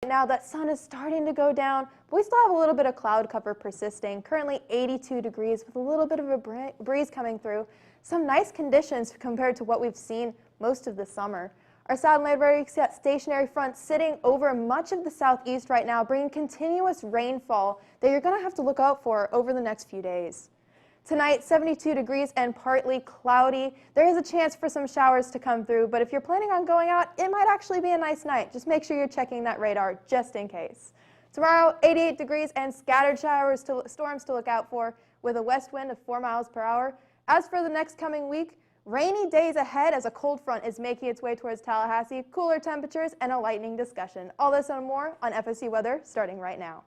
Now that sun is starting to go down, but we still have a little bit of cloud cover persisting. Currently 82 degrees with a little bit of a breeze coming through. Some nice conditions compared to what we've seen most of the summer. Our satellite very stationary front sitting over much of the southeast right now, bringing continuous rainfall that you're going to have to look out for over the next few days. Tonight, 72 degrees and partly cloudy. There is a chance for some showers to come through, but if you're planning on going out, it might actually be a nice night. Just make sure you're checking that radar just in case. Tomorrow, 88 degrees and scattered showers storms to look out for with a west wind of 4 miles per hour. As for the next coming week, rainy days ahead as a cold front is making its way towards Tallahassee, cooler temperatures, and a lightning discussion. All this and more on FSU Weather starting right now.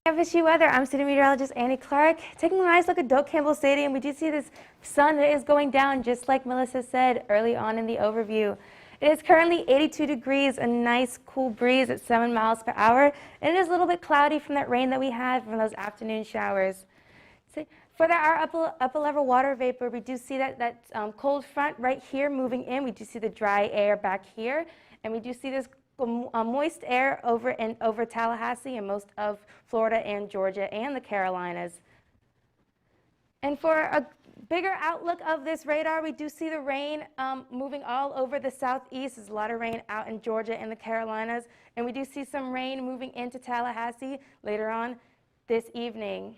FSU Weather, I'm student meteorologist Annie Clark. Taking a nice look at Doak Campbell Stadium, we do see this sun that is going down just like Melissa said early on in the overview. It is currently 82 degrees, a nice cool breeze at 7 miles per hour, and it is a little bit cloudy from that rain that we had from those afternoon showers. So for our upper level water vapor, we do see that cold front right here moving in. We do see the dry air back here, and we do see this moist air over Tallahassee and most of Florida and Georgia and the Carolinas. And for a bigger outlook of this radar, we do see the rain moving all over the southeast. There's a lot of rain out in Georgia and the Carolinas, and we do see some rain moving into Tallahassee later on this evening.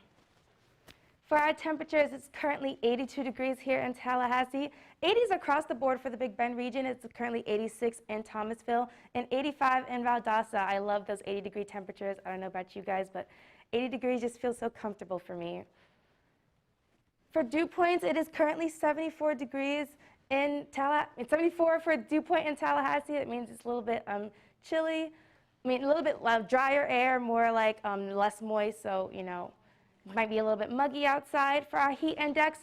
For our temperatures, it's currently 82 degrees here in Tallahassee. 80s across the board for the Big Bend region. It's currently 86 in Thomasville and 85 in Valdosta. I love those 80-degree temperatures. I don't know about you guys, but 80 degrees just feels so comfortable for me. For dew points, it is currently 74 degrees in Tallahassee. It's 74 for dew point in Tallahassee. It means it's a little bit chilly. I mean, a little bit drier air, more like less moist, so, you know, it might be a little bit muggy outside. For our heat index,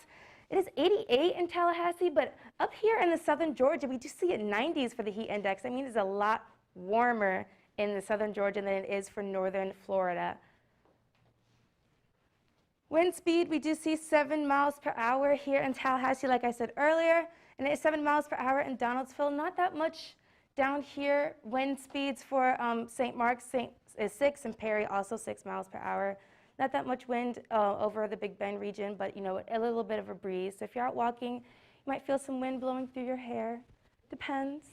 it is 88 in Tallahassee, but up here in the southern Georgia, we do see it 90s for the heat index. I mean, it's a lot warmer in the southern Georgia than it is for northern Florida. Wind speed, we do see 7 miles per hour here in Tallahassee, like I said earlier, and it's 7 miles per hour in Donaldsonville. Not that much down here. Wind speeds for St. Mark's is 6, and Perry also 6 miles per hour. Not that much wind over the Big Bend region, but, you know, a little bit of a breeze. So if you're out walking, you might feel some wind blowing through your hair. Depends.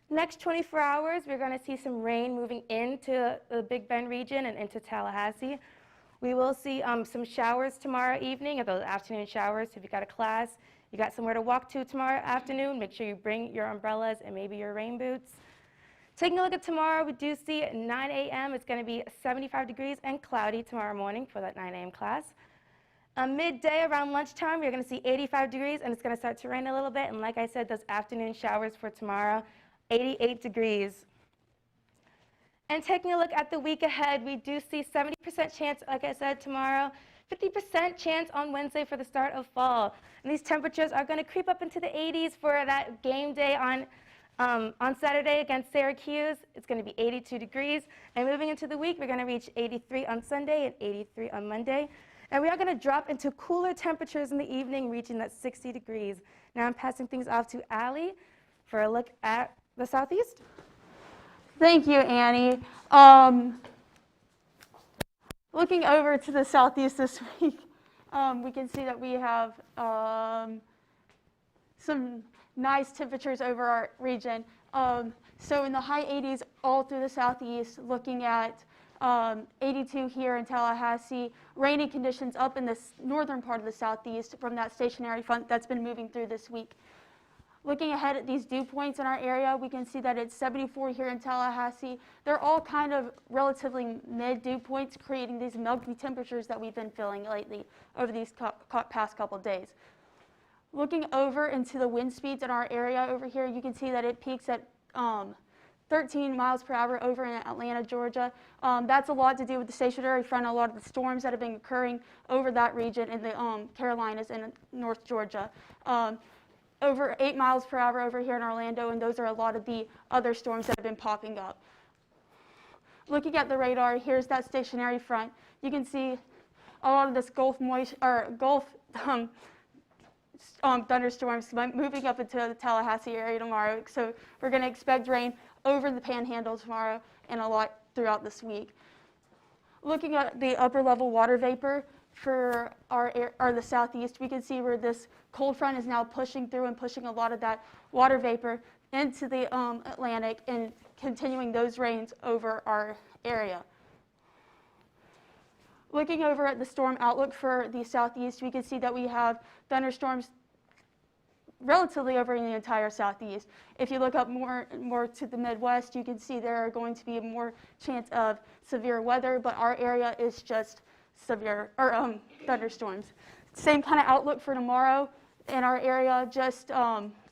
Next 24 hours, we're going to see some rain moving into the Big Bend region and into Tallahassee. We will see some showers tomorrow evening, or those afternoon showers. So if you've got a class, you got somewhere to walk to tomorrow afternoon, make sure you bring your umbrellas and maybe your rain boots. Taking a look at tomorrow, we do see at 9 a.m. it's going to be 75 degrees and cloudy tomorrow morning for that 9 a.m. class. Midday around lunchtime, we're going to see 85 degrees, and it's going to start to rain a little bit. And like I said, those afternoon showers for tomorrow, 88 degrees. And taking a look at the week ahead, we do see 70% chance, like I said, tomorrow, 50% chance on Wednesday for the start of fall. And these temperatures are going to creep up into the 80s for that game day on Saturday against Syracuse. It's going to be 82 degrees. And moving into the week, we're going to reach 83 on Sunday and 83 on Monday. And we are going to drop into cooler temperatures in the evening, reaching that 60 degrees. Now I'm passing things off to Allie for a look at the southeast. Thank you, Annie. Looking over to the southeast this week, we can see that we have some nice temperatures over our region. So in the high 80s all through the southeast, looking at 82 here in Tallahassee, rainy conditions up in the northern part of the southeast from that stationary front that's been moving through this week. Looking ahead at these dew points in our area, we can see that it's 74 here in Tallahassee. They're all kind of relatively mid dew points, creating these milky temperatures that we've been feeling lately over these past couple of days. Looking over into the wind speeds in our area over here, you can see that it peaks at 13 miles per hour over in Atlanta, Georgia. That's a lot to do with the stationary front, a lot of the storms that have been occurring over that region in the Carolinas and North Georgia. Over 8 miles per hour over here in Orlando, and those are a lot of the other storms that have been popping up. Looking at the radar, here's that stationary front. You can see a lot of this Gulf thunderstorms moving up into the Tallahassee area tomorrow. So we're going to expect rain over the Panhandle tomorrow and a lot throughout this week. Looking at the upper level water vapor for the southeast, we can see where this cold front is now pushing through and pushing a lot of that water vapor into the Atlantic and continuing those rains over our area. Looking over at the storm outlook for the southeast, we can see that we have thunderstorms relatively over in the entire southeast. If you look up more to the Midwest, you can see there are going to be more chance of severe weather, but our area is just severe thunderstorms. Same kind of outlook for tomorrow in our area, just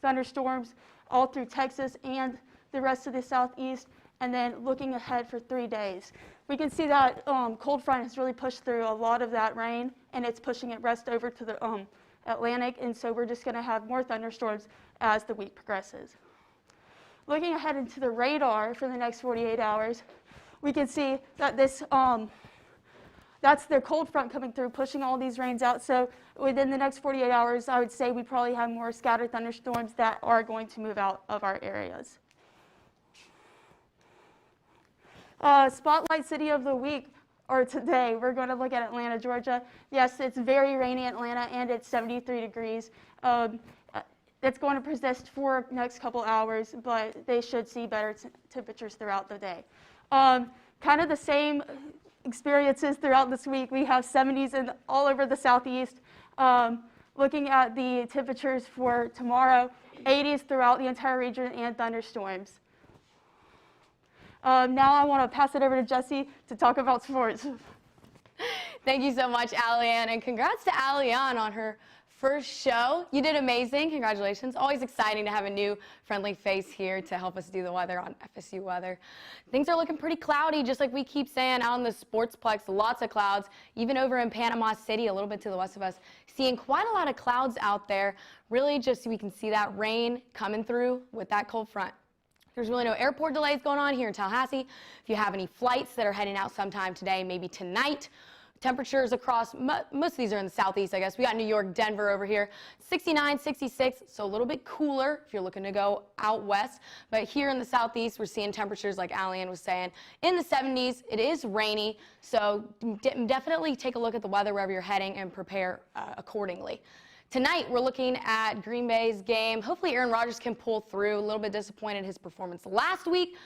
thunderstorms all through Texas and the rest of the southeast, and then looking ahead for 3 days. We can see that cold front has really pushed through a lot of that rain, and it's pushing it west over to the Atlantic, and so we're just going to have more thunderstorms as the week progresses. Looking ahead into the radar for the next 48 hours, we can see that this that's the cold front coming through, pushing all these rains out. So within the next 48 hours, I would say we probably have more scattered thunderstorms that are going to move out of our areas. Spotlight City of the Week, or today, we're going to look at Atlanta, Georgia. Yes, it's very rainy in Atlanta, and it's 73 degrees. It's going to persist for the next couple hours, but they should see better temperatures throughout the day. Kind of the same experiences throughout this week. We have 70s all over the southeast. Looking at the temperatures for tomorrow, 80s throughout the entire region and thunderstorms. Now I want to pass it over to Jesse to talk about sports. Thank you so much, Allie-Ann, and congrats to Allie-Ann on her first show. You did amazing. Congratulations. Always exciting to have a new friendly face here to help us do the weather on FSU Weather. Things are looking pretty cloudy, just like we keep saying out on the Sportsplex. Lots of clouds, even over in Panama City, a little bit to the west of us. Seeing quite a lot of clouds out there. Really just so we can see that rain coming through with that cold front. There's really no airport delays going on here in Tallahassee. If you have any flights that are heading out sometime today, maybe tonight, temperatures across, most of these are in the southeast, I guess. We got New York, Denver over here, 69, 66, so a little bit cooler if you're looking to go out west. But here in the southeast, we're seeing temperatures, like Allie-Ann was saying, in the 70s. It is rainy, so definitely take a look at the weather wherever you're heading and prepare accordingly. Tonight, we're looking at Green Bay's game. Hopefully, Aaron Rodgers can pull through. A little bit disappointed in his performance last week.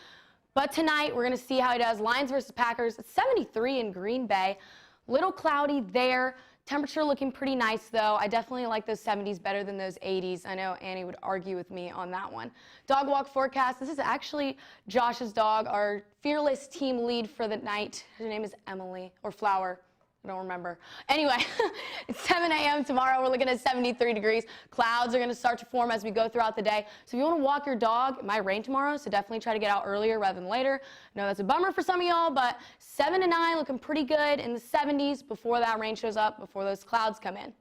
But tonight, we're going to see how he does. Lions versus Packers. It's 73 in Green Bay. Little cloudy there. Temperature looking pretty nice, though. I definitely like those 70s better than those 80s. I know Annie would argue with me on that one. Dog walk forecast. This is actually Josh's dog, our fearless team lead for the night. Her name is Emily, or Flower. I don't remember. Anyway, it's 7 a.m. tomorrow. We're looking at 73 degrees. Clouds are going to start to form as we go throughout the day. So if you want to walk your dog, it might rain tomorrow, so definitely try to get out earlier rather than later. I know that's a bummer for some of y'all, but 7 to 9 looking pretty good in the 70s before that rain shows up, before those clouds come in.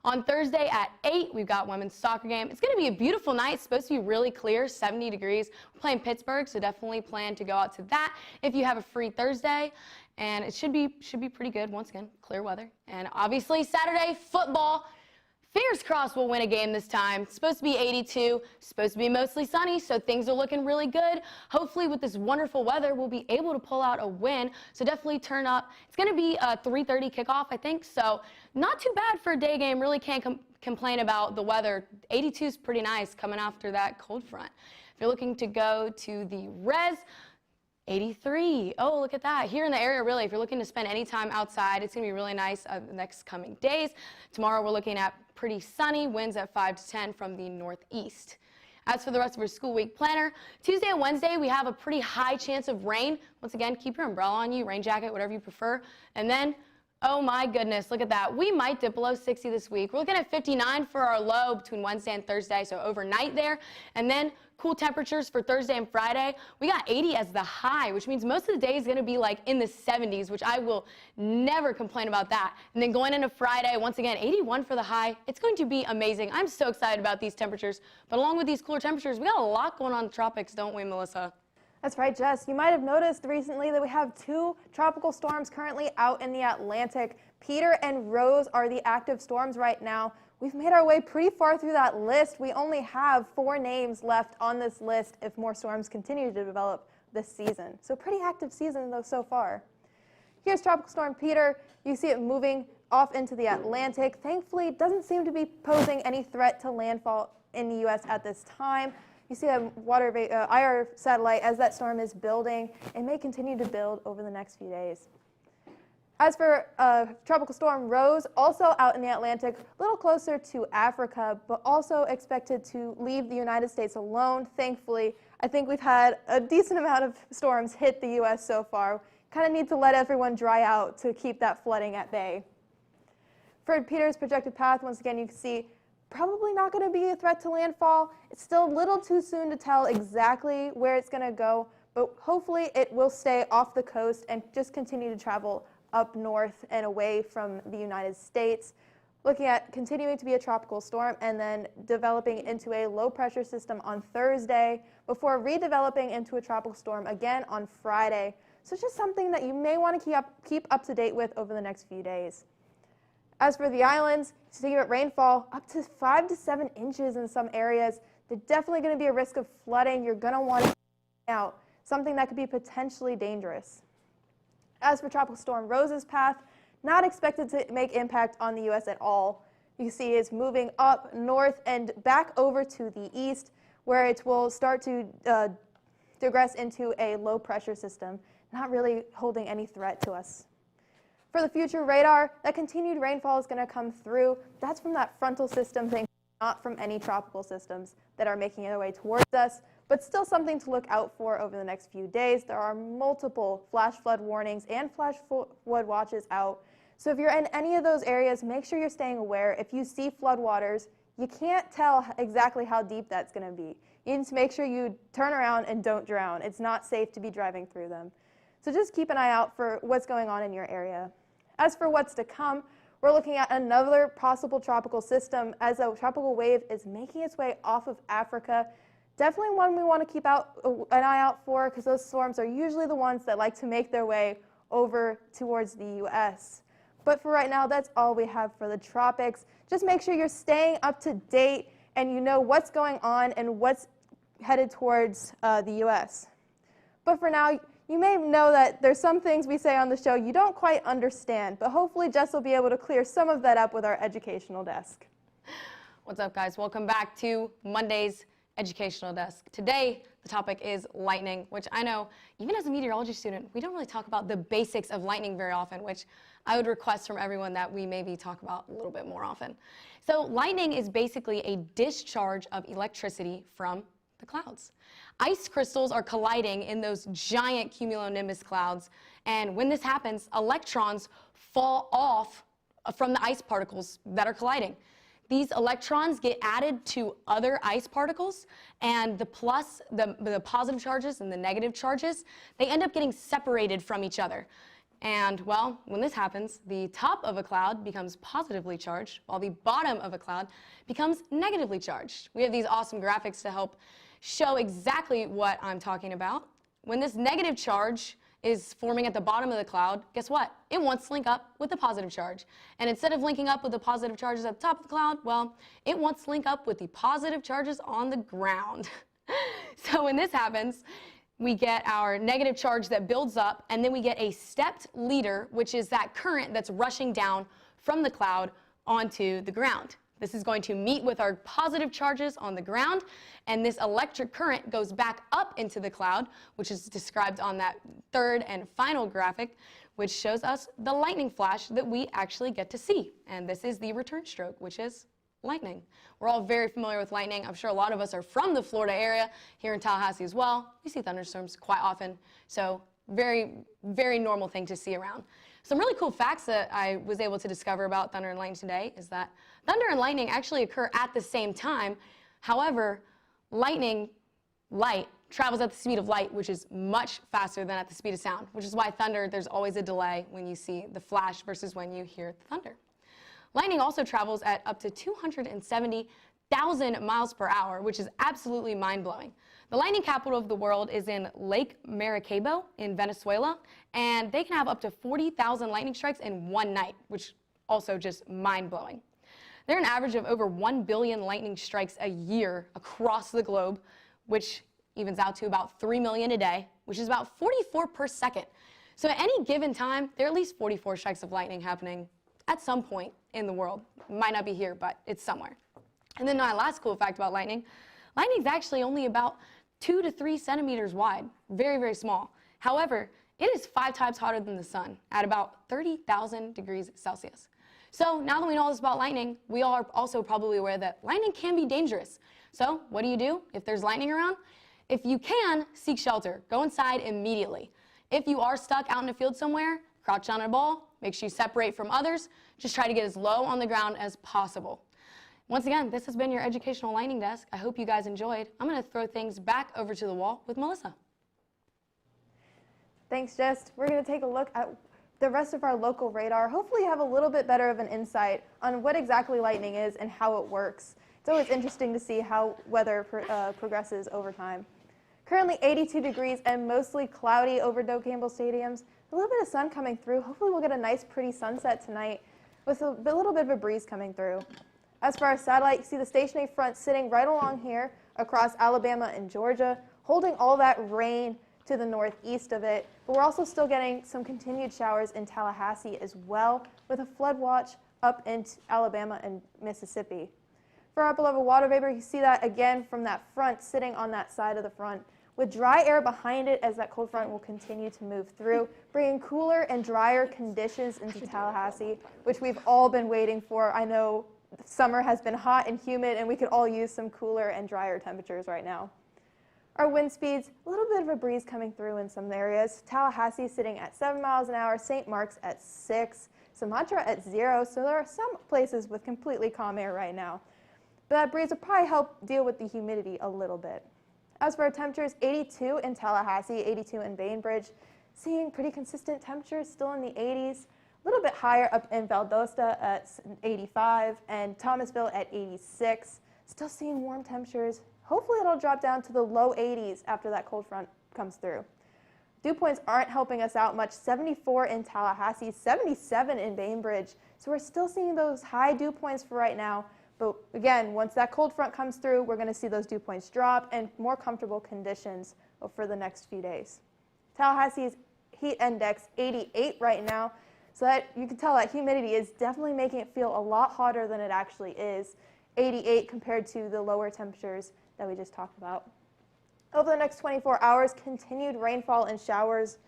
On Thursday at 8, we've got women's soccer game. It's going to be a beautiful night. It's supposed to be really clear, 70 degrees. We're playing Pittsburgh, so definitely plan to go out to that if you have a free Thursday. And it should be pretty good. Once again, clear weather. And obviously Saturday, football. Fingers crossed we'll win a game this time. It's supposed to be 82, supposed to be mostly sunny, so things are looking really good. Hopefully with this wonderful weather, we'll be able to pull out a win. So definitely turn up. It's going to be a 3:30 kickoff, I think, so not too bad for a day game. Really can't complain about the weather. 82 is pretty nice coming after that cold front. If you're looking to go to the res, 83. Oh, look at that. Here in the area, really, if you're looking to spend any time outside, it's going to be really nice the next coming days. Tomorrow, we're looking at pretty sunny, winds at 5 to 10 from the northeast. As for the rest of our school week planner, Tuesday and Wednesday, we have a pretty high chance of rain. Once again, keep your umbrella on you, rain jacket, whatever you prefer. And then Oh my goodness, look at that. We might dip below 60 this week. We're looking at 59 for our low between Wednesday and Thursday, so overnight there. And then cool temperatures for Thursday and Friday. We got 80 as the high, which means most of the day is going to be like in the 70s, which I will never complain about that. And then going into Friday, once again, 81 for the high. It's going to be amazing. I'm so excited about these temperatures. But along with these cooler temperatures, we got a lot going on in the tropics, don't we, Melissa? That's right, Jess. You might have noticed recently that we have 2 tropical storms currently out in the Atlantic. Peter and Rose are the active storms right now. We've made our way pretty far through that list. We only have 4 names left on this list if more storms continue to develop this season. So pretty active season though so far. Here's Tropical Storm Peter. You see it moving off into the Atlantic. Thankfully, it doesn't seem to be posing any threat to landfall in the U.S. at this time. You see a IR satellite as that storm is building and may continue to build over the next few days. As for Tropical Storm Rose, also out in the Atlantic, a little closer to Africa, but also expected to leave the United States alone. Thankfully, I think we've had a decent amount of storms hit the U.S. so far. Kind of need to let everyone dry out to keep that flooding at bay. For Peter's projected path, once again, you can see probably not going to be a threat to landfall. It's still a little too soon to tell exactly where it's going to go, but hopefully it will stay off the coast and just continue to travel up north and away from the United States. Looking at continuing to be a tropical storm and then developing into a low pressure system on Thursday before redeveloping into a tropical storm again on Friday. So it's just something that you may want to keep up to date with over the next few days. As for the islands, speaking about rainfall, up to 5 to 7 inches in some areas. There's definitely going to be a risk of flooding. You're going to want to out, something that could be potentially dangerous. As for Tropical Storm Rose's path, not expected to make impact on the U.S. at all. You see it's moving up north and back over to the east, where it will start to digress into a low pressure system, not really holding any threat to us. For the future radar, that continued rainfall is going to come through. That's from that frontal system thing, not from any tropical systems that are making their way towards us, but still something to look out for over the next few days. There are multiple flash flood warnings and flash flood watches out. So if you're in any of those areas, make sure you're staying aware. If you see floodwaters, you can't tell exactly how deep that's going to be. You need to make sure you turn around and don't drown. It's not safe to be driving through them. So just keep an eye out for what's going on in your area. As for what's to come, we're looking at another possible tropical system as a tropical wave is making its way off of Africa. Definitely one we want to keep an eye out for because those storms are usually the ones that like to make their way over towards the U.S. But for right now, that's all we have for the tropics. Just make sure you're staying up to date and you know what's going on and what's headed towards the U.S. But for now, you may know that there's some things we say on the show you don't quite understand, but hopefully Jess will be able to clear some of that up with our educational desk. What's up, guys? Welcome back to Monday's Educational Desk. Today, the topic is lightning, which I know, even as a meteorology student, we don't really talk about the basics of lightning very often, which I would request from everyone that we maybe talk about a little bit more often. So lightning is basically a discharge of electricity from the clouds. Ice crystals are colliding in those giant cumulonimbus clouds, and when this happens, electrons fall off from the ice particles that are colliding. These electrons get added to other ice particles, and the positive charges and the negative charges, they end up getting separated from each other. And, well, when this happens, the top of a cloud becomes positively charged, while the bottom of a cloud becomes negatively charged. We have these awesome graphics to help show exactly what I'm talking about. When this negative charge is forming at the bottom of the cloud, guess what? It wants to link up with the positive charge. And instead of linking up with the positive charges at the top of the cloud, well, it wants to link up with the positive charges on the ground. So when this happens, we get our negative charge that builds up, and then we get a stepped leader, which is that current that's rushing down from the cloud onto the ground. This is going to meet with our positive charges on the ground, and this electric current goes back up into the cloud, which is described on that third and final graphic, which shows us the lightning flash that we actually get to see. And this is the return stroke, which is lightning. We're all very familiar with lightning. I'm sure a lot of us are from the Florida area, here in Tallahassee as well. We see thunderstorms quite often, so very, very normal thing to see around. Some really cool facts that I was able to discover about thunder and lightning today is that thunder and lightning actually occur at the same time. However, light travels at the speed of light, which is much faster than at the speed of sound, which is why thunder, there's always a delay when you see the flash versus when you hear the thunder. Lightning also travels at up to 270,000 miles per hour, which is absolutely mind-blowing. The lightning capital of the world is in Lake Maracaibo in Venezuela, and they can have up to 40,000 lightning strikes in one night, which also just mind-blowing. There are an average of over 1 billion lightning strikes a year across the globe, which evens out to about 3 million a day, which is about 44 per second. So at any given time, there are at least 44 strikes of lightning happening at some point in the world. It might not be here, but it's somewhere. And then my last cool fact about lightning, lightning is actually only about 2 to 3 centimeters wide, very, very small. However, it is 5 times hotter than the sun at about 30,000 degrees Celsius. So now that we know all this about lightning, we all are also probably aware that lightning can be dangerous. So what do if there's lightning around? If you can, seek shelter. Go inside immediately. If you are stuck out in a field somewhere, crouch down on a ball, make sure you separate from others. Just try to get as low on the ground as possible. Once again, this has been your Educational Lightning Desk. I hope you guys enjoyed. I'm going to throw things back over to the wall with Melissa. Thanks, Jess. We're going to take a look at the rest of our local radar. Hopefully you have a little bit better of an insight on what exactly lightning is and how it works. It's always interesting to see how weather progresses over time. Currently 82 degrees and mostly cloudy over Doak Campbell Stadiums. A little bit of sun coming through. Hopefully we'll get a nice pretty sunset tonight with a little bit of a breeze coming through. As for our satellite, you see the stationary front sitting right along here across Alabama and Georgia, holding all that rain to the northeast of it. But we're also still getting some continued showers in Tallahassee as well, with a flood watch up into Alabama and Mississippi. For upper level water vapor, you see that again from that front sitting on that side of the front, with dry air behind it as that cold front will continue to move through, bringing cooler and drier conditions into Tallahassee, which we've all been waiting for. I know summer has been hot and humid, and we could all use some cooler and drier temperatures right now. Our wind speeds, a little bit of a breeze coming through in some areas. Tallahassee sitting at 7 miles an hour, St. Mark's at 6, Sumatra at 0, so there are some places with completely calm air right now. But that breeze will probably help deal with the humidity a little bit. As for our temperatures, 82 in Tallahassee, 82 in Bainbridge, seeing pretty consistent temperatures still in the 80s. A little bit higher up in Valdosta at 85 and Thomasville at 86. Still seeing warm temperatures. Hopefully it'll drop down to the low 80s after that cold front comes through. Dew points aren't helping us out much. 74 in Tallahassee, 77 in Bainbridge. So we're still seeing those high dew points for right now. But again, once that cold front comes through, we're going to see those dew points drop and more comfortable conditions for the next few days. Tallahassee's heat index 88 right now. So that you can tell that humidity is definitely making it feel a lot hotter than it actually is. 88 compared to the lower temperatures that we just talked about. Over the next 24 hours, continued rainfall and showers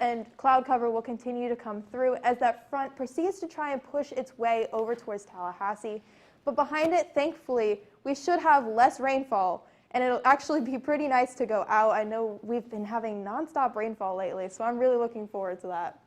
and cloud cover will continue to come through as that front proceeds to try and push its way over towards Tallahassee. But behind it, thankfully, we should have less rainfall, and it'll actually be pretty nice to go out. I know we've been having nonstop rainfall lately, so I'm really looking forward to that.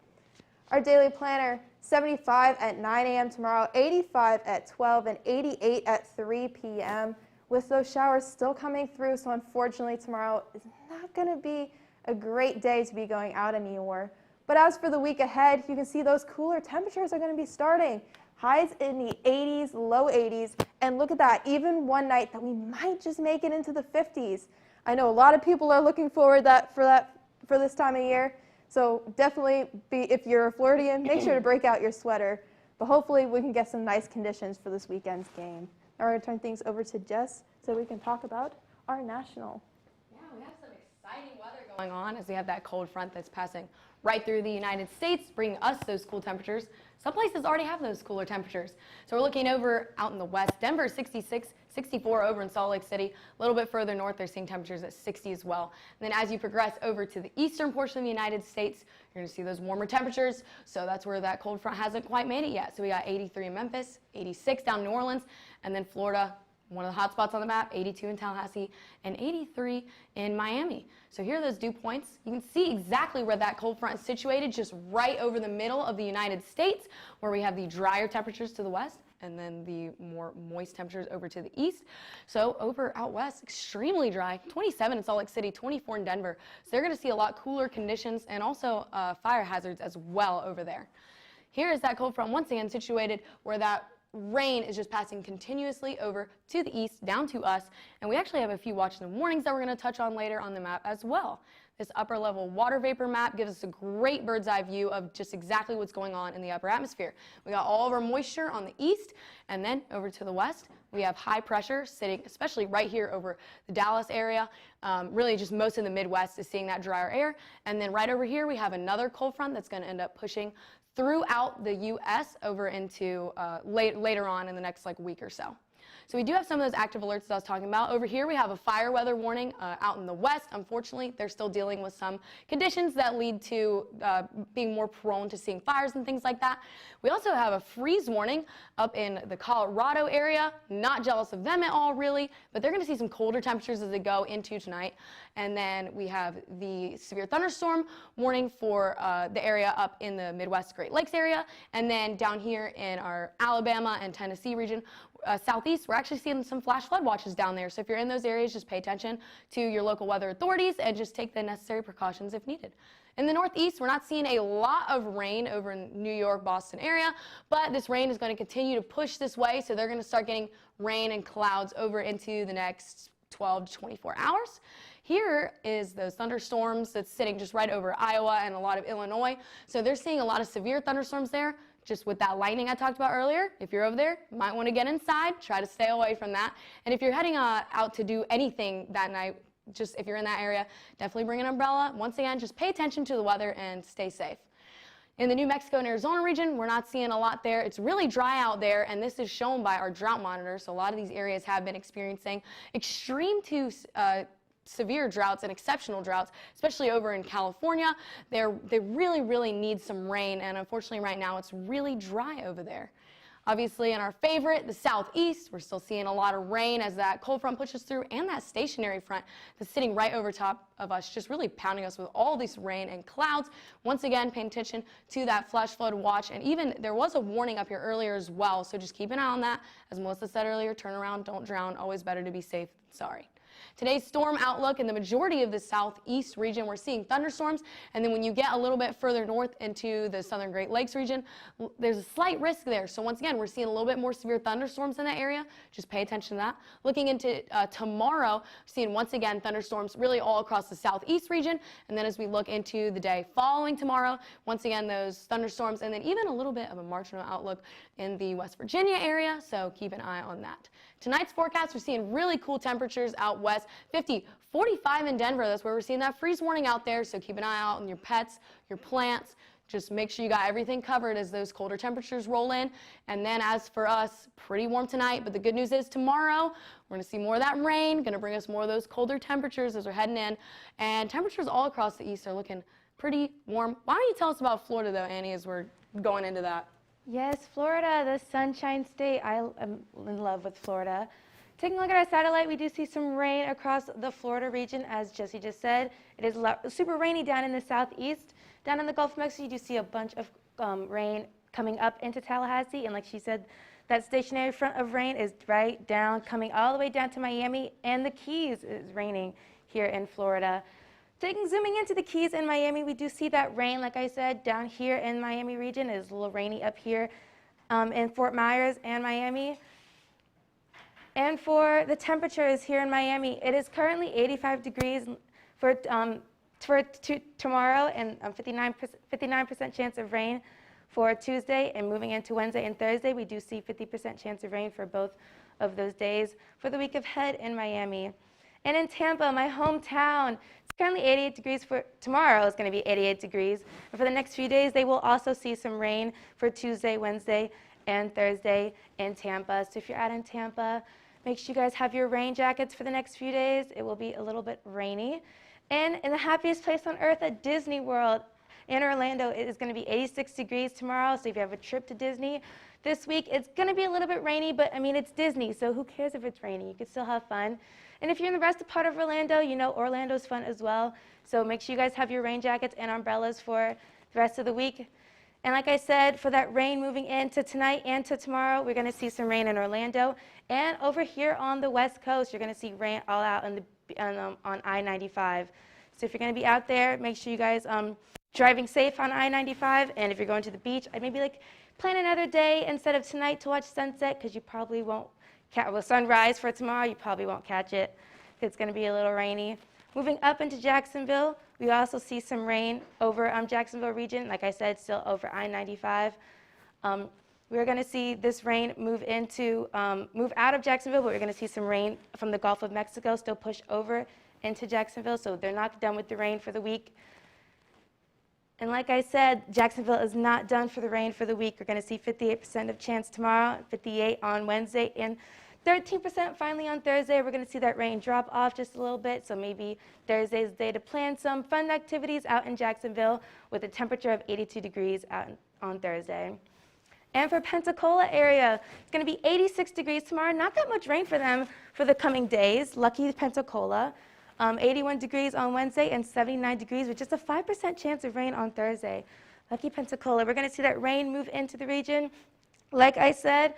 Our daily planner, 75 at 9 a.m. tomorrow, 85 at 12, and 88 at 3 p.m. with those showers still coming through, so unfortunately tomorrow is not going to be a great day to be going out anymore. But as for the week ahead, you can see those cooler temperatures are going to be starting. Highs in the 80s, low 80s, and look at that, even one night that we might just make it into the 50s. I know a lot of people are looking forward for this time of year. So definitely, if you're a Floridian, make sure to break out your sweater. But hopefully we can get some nice conditions for this weekend's game. Now we're going to turn things over to Jess so we can talk about our national. Yeah, we have some exciting weather going on as we have that cold front that's passing right through the United States, bringing us those cool temperatures. Some places already have those cooler temperatures. So we're looking over out in the west. Denver 66, 64 over in Salt Lake City. A little bit further north, they're seeing temperatures at 60 as well. And then as you progress over to the eastern portion of the United States, you're going to see those warmer temperatures. So that's where that cold front hasn't quite made it yet. So we got 83 in Memphis, 86 down in New Orleans, and then Florida, one of the hot spots on the map, 82 in Tallahassee and 83 in Miami. So here are those dew points. You can see exactly where that cold front is situated, just right over the middle of the United States, where we have the drier temperatures to the west and then the more moist temperatures over to the east. So over out west, extremely dry, 27 in Salt Lake City, 24 in Denver. So they're going to see a lot cooler conditions and also fire hazards as well over there. Here is that cold front once again situated where that rain is just passing continuously over to the east, down to us, and we actually have a few watches and warnings that we're going to touch on later on the map as well. This upper level water vapor map gives us a great bird's eye view of just exactly what's going on in the upper atmosphere. We got all of our moisture on the east, and then over to the west, we have high pressure sitting, especially right here over the Dallas area. Really just most of the Midwest is seeing that drier air. And then right over here, we have another cold front that's going to end up pushing throughout the U.S. over into later on in the next week or so. So we do have some of those active alerts that I was talking about. Over here we have a fire weather warning out in the west. Unfortunately, they're still dealing with some conditions that lead to being more prone to seeing fires and things like that. We also have a freeze warning up in the Colorado area. Not jealous of them at all, really, but they're going to see some colder temperatures as they go into tonight. And then we have the severe thunderstorm warning for the area up in the Midwest Great Lakes area. And then down here in our Alabama and Tennessee region, southeast, we're actually seeing some flash flood watches down there. So if you're in those areas, just pay attention to your local weather authorities and just take the necessary precautions if needed. In the northeast, we're not seeing a lot of rain over in New York, Boston area, but this rain is going to continue to push this way, so they're going to start getting rain and clouds over into the next 12 to 24 hours. Here is those thunderstorms that's sitting just right over Iowa and a lot of Illinois. So they're seeing a lot of severe thunderstorms there. Just with that lightning I talked about earlier, if you're over there, you might want to get inside, try to stay away from that. And if you're heading out to do anything that night, just if you're in that area, definitely bring an umbrella. Once again, just pay attention to the weather and stay safe. In the New Mexico and Arizona region, we're not seeing a lot there. It's really dry out there, and this is shown by our drought monitor. So a lot of these areas have been experiencing extreme to severe droughts and exceptional droughts, especially over in California. They really, really need some rain, and unfortunately right now it's really dry over there. Obviously in our favorite, the southeast, we're still seeing a lot of rain as that cold front pushes through, and that stationary front that's sitting right over top of us, just really pounding us with all this rain and clouds. Once again, paying attention to that flash flood watch, and even there was a warning up here earlier as well, so just keep an eye on that. As Melissa said earlier, turn around, don't drown, always better to be safe than sorry. Today's storm outlook in the majority of the southeast region, we're seeing thunderstorms, and then when you get a little bit further north into the southern Great Lakes region, there's a slight risk there. So once again, we're seeing a little bit more severe thunderstorms in that area. Just pay attention to that. Looking into tomorrow, seeing once again thunderstorms really all across the southeast region, and then as we look into the day following tomorrow, once again those thunderstorms, and then even a little bit of a marginal outlook in the West Virginia area, so keep an eye on that. Tonight's forecast, we're seeing really cool temperatures out west, 50, 45 in Denver. That's where we're seeing that freeze warning out there, so keep an eye out on your pets, your plants. Just make sure you got everything covered as those colder temperatures roll in. And then as for us, pretty warm tonight, but the good news is tomorrow, we're going to see more of that rain, going to bring us more of those colder temperatures as we're heading in. And temperatures all across the east are looking pretty warm. Why don't you tell us about Florida, though, Annie, as we're going into that? Yes, Florida, the Sunshine State. I am in love with Florida. Taking a look at our satellite, we do see some rain across the Florida region, as Jesse just said. It is super rainy down in the southeast. Down in the Gulf of Mexico, you do see a bunch of rain coming up into Tallahassee, and like she said, that stationary front of rain is right down, coming all the way down to Miami, and the Keys is raining here in Florida. Zooming into the Keys in Miami, we do see that rain, like I said, down here in Miami region. It is a little rainy up here in Fort Myers and Miami. And for the temperatures here in Miami, it is currently 85 degrees for tomorrow, and 59% chance of rain for Tuesday. And moving into Wednesday and Thursday, we do see 50% chance of rain for both of those days for the week ahead in Miami. And in Tampa, my hometown, it's currently 88 degrees for tomorrow. It's going to be 88 degrees. And for the next few days, they will also see some rain for Tuesday, Wednesday, and Thursday in Tampa. So if you're out in Tampa, make sure you guys have your rain jackets for the next few days. It will be a little bit rainy. And in the happiest place on earth at Disney World, In Orlando, it is going to be 86 degrees tomorrow, so if you have a trip to Disney this week, it's going to be a little bit rainy, but I mean, it's Disney, so who cares if it's rainy? You can still have fun. And if you're in the rest of part of Orlando, you know Orlando's fun as well, so make sure you guys have your rain jackets and umbrellas for the rest of the week. And like I said, for that rain moving into tonight and to tomorrow, we're going to see some rain in Orlando. And over here on the West Coast, you're going to see rain all out on I-95. So if you're going to be out there, make sure you guys driving safe on I-95. And if you're going to the beach, I'd maybe plan another day instead of tonight to watch sunset, because you probably won't catch sunrise for tomorrow. You probably won't catch it. It's going to be a little rainy. Moving up into Jacksonville, we also see some rain over Jacksonville region. Like I said, still over I-95. We're going to see this rain move out of Jacksonville, but we're going to see some rain from the Gulf of Mexico still push over into Jacksonville. So they're not done with the rain for the week. And like I said, Jacksonville is not done for the rain for the week. We're going to see 58% of chance tomorrow, 58 on Wednesday, and 13% finally on Thursday. We're going to see that rain drop off just a little bit, so maybe Thursday's the day to plan some fun activities out in Jacksonville with a temperature of 82 degrees out on Thursday. And for Pensacola area, it's going to be 86 degrees tomorrow. Not that much rain for them for the coming days. Lucky Pensacola. 81 degrees on Wednesday and 79 degrees with just a 5% chance of rain on Thursday. Lucky Pensacola. We're going to see that rain move into the region, like I said.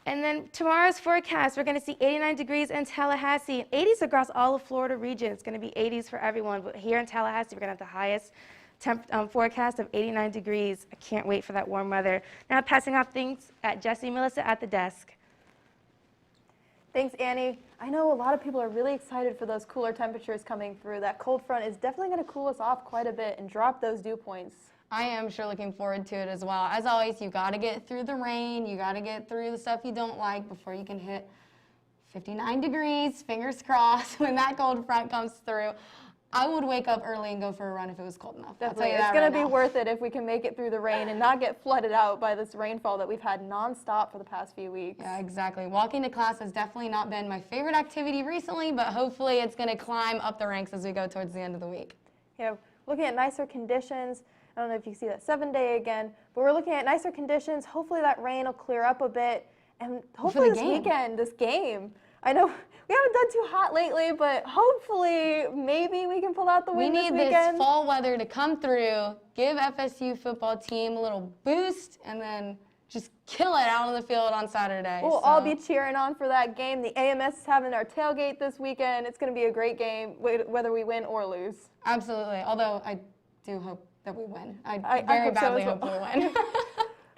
And then tomorrow's forecast, we're going to see 89 degrees in Tallahassee and 80s across all of Florida region. It's going to be 80s for everyone. But here in Tallahassee, we're going to have the highest forecast of 89 degrees. I can't wait for that warm weather. Now passing off things at Jesse Melissa at the desk. Thanks, Annie. I know a lot of people are really excited for those cooler temperatures coming through. That cold front is definitely going to cool us off quite a bit and drop those dew points. I am sure looking forward to it as well. As always, you got to get through the rain. You got to get through the stuff you don't like before you can hit 59 degrees. Fingers crossed when that cold front comes through. I would wake up early and go for a run if it was cold enough. Definitely. It's going to be worth it if we can make it through the rain and not get flooded out by this rainfall that we've had nonstop for the past few weeks. Yeah, exactly. Walking to class has definitely not been my favorite activity recently, but hopefully it's going to climb up the ranks as we go towards the end of the week. Yeah, looking at nicer conditions. I don't know if you see that 7-day again, but we're looking at nicer conditions. Hopefully that rain will clear up a bit, and hopefully this game. I know we haven't done too hot lately, but hopefully maybe we can pull out the win this weekend. We need this fall weather to come through, give FSU football team a little boost, and then just kill it out on the field on Saturday. We'll all be cheering on for that game. The AMS is having our tailgate this weekend. It's going to be a great game, whether we win or lose. Absolutely, although I do hope that we win. I very badly hope we win.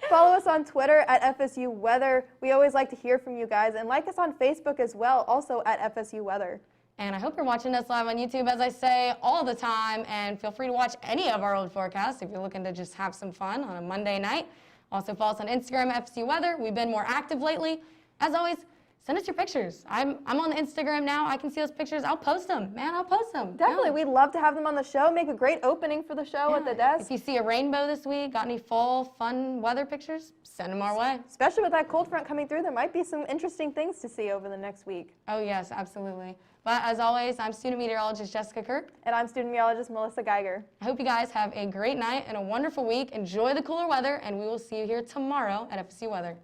Follow us on Twitter at FSU Weather. We always like to hear from you guys. And like us on Facebook as well, also at FSU Weather. And I hope you're watching us live on YouTube, as I say all the time. And feel free to watch any of our old forecasts if you're looking to just have some fun on a Monday night. Also follow us on Instagram, FSU Weather. We've been more active lately. As always, send us your pictures. I'm on Instagram now. I can see those pictures. I'll post them. Man, I'll post them. Definitely. Yeah. We'd love to have them on the show. Make a great opening for the show at the desk. If you see a rainbow this week, got any fall, fun weather pictures, send them our way. Especially with that cold front coming through, there might be some interesting things to see over the next week. Oh, yes, absolutely. But as always, I'm student meteorologist Jessica Kirk. And I'm student meteorologist Melissa Geiger. I hope you guys have a great night and a wonderful week. Enjoy the cooler weather, and we will see you here tomorrow at FSU Weather.